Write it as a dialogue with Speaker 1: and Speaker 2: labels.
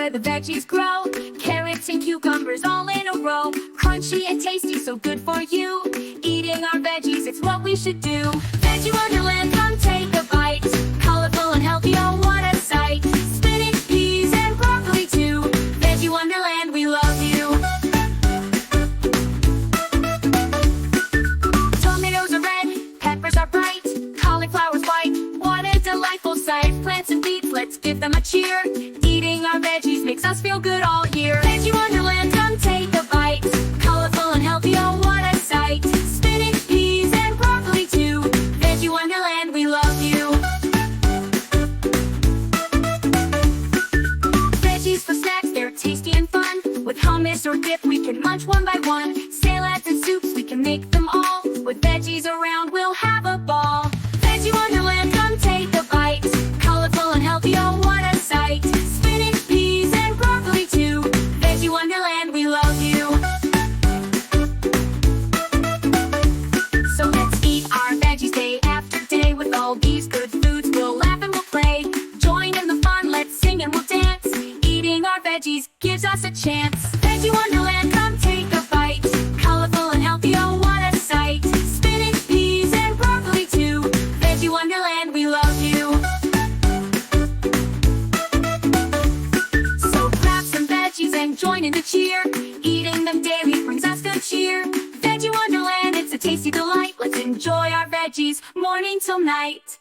Speaker 1: where the veggies grow. Carrots and cucumbers all in a row. Crunchy and tasty, so good for you. Eating our veggies, it's what we should do. Veggie Wonderland, come take a bite. Colorful and healthy, oh what a sight. Spinach, peas, and broccoli too. Veggie Wonderland, we love you. Tomatoes are red, peppers are bright, cauliflower's white. What a delightful sight. Plants and beets, let's give them a cheer. Eating our veggies makes us feel good all year. Veggie Wonderland, come take a bite. Colorful and healthy, oh what a sight. Spinach, peas, and broccoli too. Veggie Wonderland, we love you. Veggies for snacks, they're tasty and fun. With hummus or dip, we can munch one by one. Salads and soups, we can make them all. With veggies around, we'll have a ball. Veggie Wonderland, come take a bite. Colorful and healthy, oh what a sight. Spinach, peas, and broccoli too. Veggie Wonderland, we love you. So let's eat our veggies day after day. With all these good foods, we'll laugh and we'll play. Join in the fun, let's sing and we'll dance. Eating our veggies gives us a chance. Veggie Wonderland, come take a bite. Colorful and healthy, oh what a sight. Spinach, peas, and broccoli too. Veggie Wonderland, we love you. So grab some veggies and join in the cheer. Eating them daily brings us good cheer. Veggie Wonderland, it's a tasty delight. Let's enjoy our veggies morning till night.